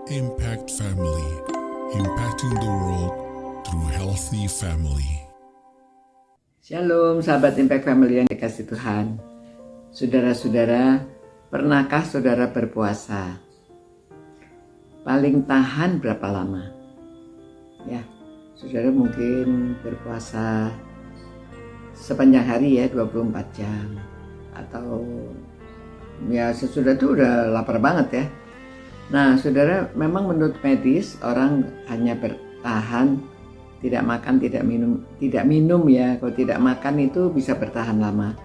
Impact Family, impacting the world through healthy family. Shalom sahabat Impact Family yang dikasih Tuhan. Saudara-saudara, pernahkah saudara berpuasa? Paling tahan berapa lama? Ya, saudara mungkin berpuasa sepanjang hari ya, 24 jam. Atau ya sesudah itu udah lapar banget ya. Nah, saudara, memang menurut medis orang hanya bertahan tidak makan, tidak minum ya. Kalau tidak makan itu bisa bertahan lama.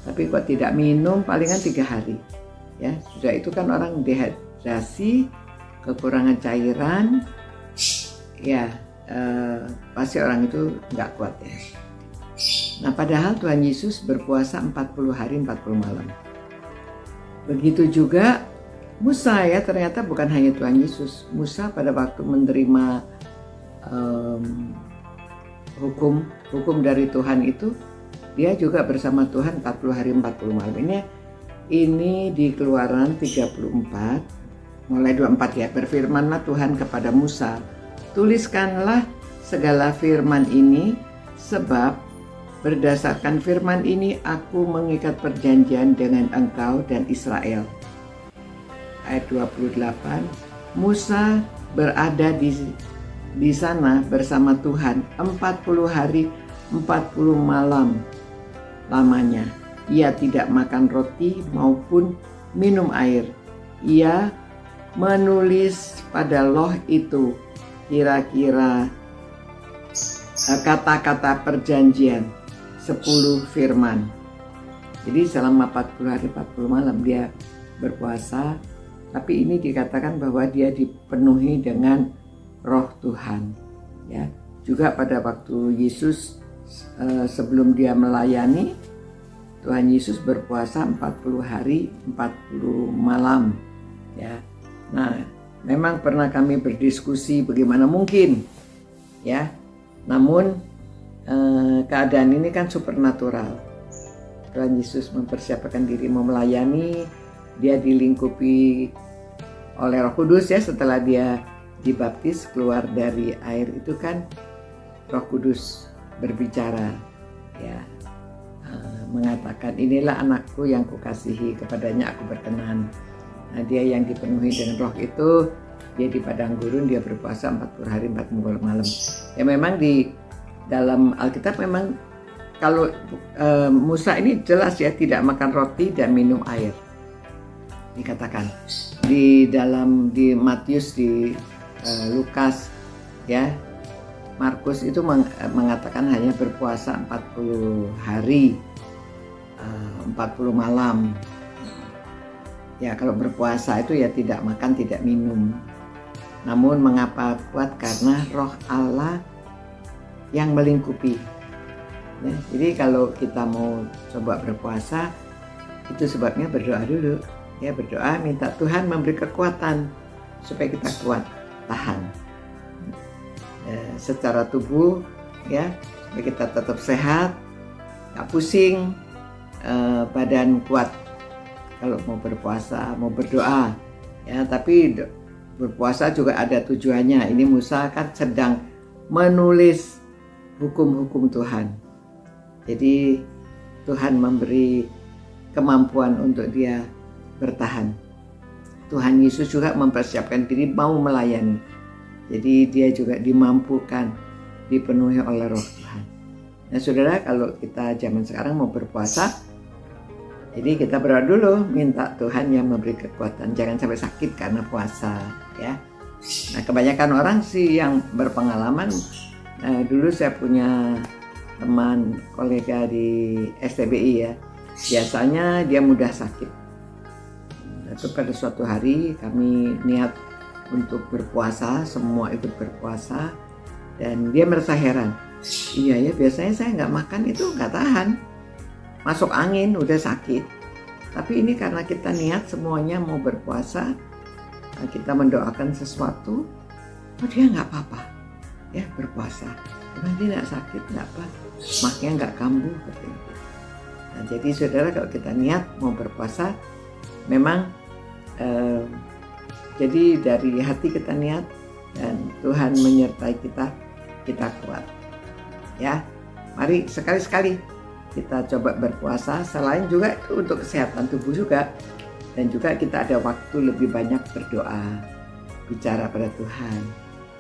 Tapi kalau tidak minum palingan 3 hari. Ya, sudah itu kan orang dehidrasi, kekurangan cairan. Ya, pasti orang itu nggak kuat ya. Nah, padahal Tuhan Yesus berpuasa 40 hari 40 malam. Begitu juga Musa ya, ternyata bukan hanya Tuhan Yesus. Musa pada waktu menerima hukum dari Tuhan itu, dia juga bersama Tuhan 40 hari 40 malam. Ini di Keluaran 34 mulai 24 ya. Berfirmanlah Tuhan kepada Musa, tuliskanlah segala firman ini, sebab berdasarkan firman ini aku mengikat perjanjian dengan engkau dan Israel. Ayat 28, Musa berada di sana bersama Tuhan 40 hari 40 malam lamanya. Ia tidak makan roti maupun minum air. Ia menulis pada loh itu kira-kira kata-kata perjanjian, 10 firman. Jadi selama 40 hari 40 malam dia berpuasa. Tapi ini dikatakan bahwa dia dipenuhi dengan roh Tuhan. Ya, juga pada waktu Yesus sebelum dia melayani, Tuhan Yesus berpuasa 40 hari 40 malam. Ya, nah memang pernah kami berdiskusi bagaimana mungkin, ya. Namun keadaan ini kan supernatural. Tuhan Yesus mempersiapkan diri mau melayani. Dia dilingkupi oleh Roh Kudus ya, setelah dia dibaptis keluar dari air itu kan Roh Kudus berbicara ya, mengatakan inilah anakku yang kukasihi, kepadanya aku berkenan. Nah, dia yang dipenuhi dengan roh itu, dia di padang gurun, dia berpuasa 40 hari 40 malam. Ya memang di dalam Alkitab memang kalau Musa ini jelas ya tidak makan roti dan minum air. Dikatakan di Matius, di Lukas ya, Markus itu mengatakan hanya berpuasa 40 hari 40 malam. Ya kalau berpuasa itu ya tidak makan tidak minum. Namun mengapa kuat? Karena roh Allah yang melingkupi ya. Jadi kalau kita mau coba berpuasa, itu sebabnya berdoa dulu. Ya, berdoa minta Tuhan memberi kekuatan supaya kita kuat tahan secara tubuh ya, supaya kita tetap sehat, gak pusing, badan kuat kalau mau berpuasa, mau berdoa ya. Tapi berpuasa juga ada tujuannya. Ini Musa kan sedang menulis hukum-hukum Tuhan, jadi Tuhan memberi kemampuan untuk dia bertahan. Tuhan Yesus juga mempersiapkan diri mau melayani. Jadi dia juga dimampukan, dipenuhi oleh roh Tuhan. Nah saudara, kalau kita zaman sekarang mau berpuasa, jadi kita berdoa dulu, minta Tuhan yang memberi kekuatan. Jangan sampai sakit karena puasa ya. Nah kebanyakan orang sih yang berpengalaman, dulu saya punya teman kolega di STBI ya, biasanya dia mudah sakit. Itu pada suatu hari kami niat untuk berpuasa, semua ikut berpuasa, dan dia merasa heran. Iya ya, biasanya saya nggak makan itu nggak tahan, masuk angin udah sakit. Tapi ini karena kita niat semuanya mau berpuasa, kita mendoakan sesuatu, oh dia nggak apa-apa ya berpuasa. Dia nggak sakit, nggak apa, maknya nggak kambuh gitu. Nah jadi saudara, kalau kita niat mau berpuasa, memang Jadi dari hati kita niat dan Tuhan menyertai kita, kita kuat. Ya, mari sekali-sekali kita coba berpuasa, selain juga itu untuk kesehatan tubuh juga. Dan juga kita ada waktu lebih banyak berdoa, bicara pada Tuhan.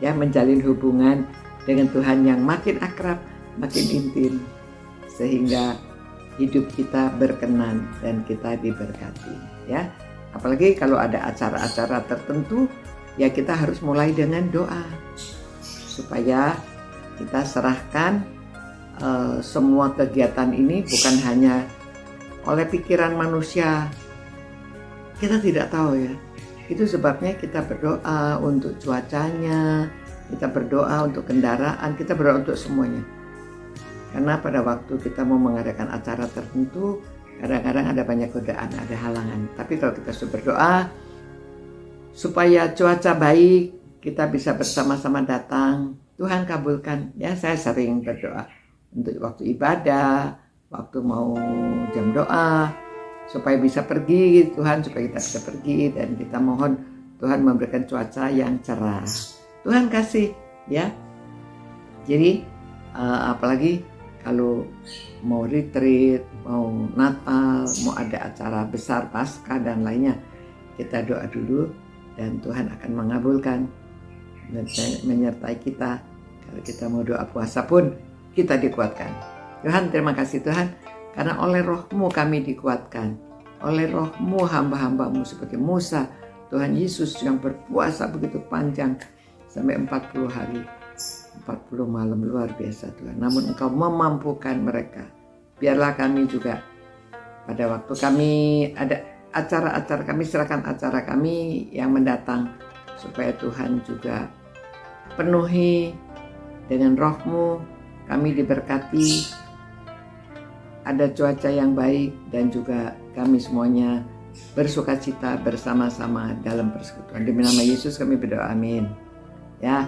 Ya, menjalin hubungan dengan Tuhan yang makin akrab, makin intim. Sehingga hidup kita berkenan dan kita diberkati. Ya, apalagi kalau ada acara-acara tertentu, ya kita harus mulai dengan doa. Supaya kita serahkan semua kegiatan ini bukan hanya oleh pikiran manusia. Kita tidak tahu ya. Itu sebabnya kita berdoa untuk cuacanya, kita berdoa untuk kendaraan, kita berdoa untuk semuanya. Karena pada waktu kita mau mengadakan acara tertentu, kadang-kadang ada banyak godaan, ada halangan. Tapi kalau kita sudah berdoa supaya cuaca baik, kita bisa bersama-sama datang, Tuhan kabulkan. Ya, saya sering berdoa untuk waktu ibadah, waktu mau jam doa, supaya bisa pergi Tuhan, supaya kita bisa pergi, dan kita mohon Tuhan memberikan cuaca yang cerah. Tuhan kasih ya. Jadi apalagi kalau mau retreat, mau Natal, mau ada acara besar Paskah dan lainnya, kita doa dulu dan Tuhan akan mengabulkan dan menyertai kita. Kalau kita mau doa puasa pun kita dikuatkan. Tuhan, terima kasih Tuhan, karena oleh roh-Mu kami dikuatkan. Oleh roh-Mu hamba-hamba-Mu seperti Musa, Tuhan Yesus yang berpuasa begitu panjang sampai 40 hari, 40 malam, luar biasa Tuhan. Namun Engkau memampukan mereka. Biarlah kami juga pada waktu kami ada acara-acara, kami serahkan acara kami yang mendatang, supaya Tuhan juga penuhi dengan roh-Mu, kami diberkati, ada cuaca yang baik, dan juga kami semuanya bersukacita bersama-sama dalam persekutuan. Demi nama Yesus kami berdoa, amin. Ya,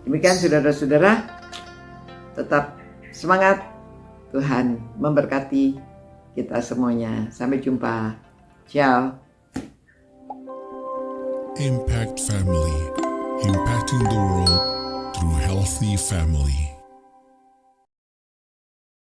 demikian saudara-saudara, tetap semangat, Tuhan memberkati kita semuanya. Sampai jumpa, ciao. Impact Family, impacting the world through healthy family.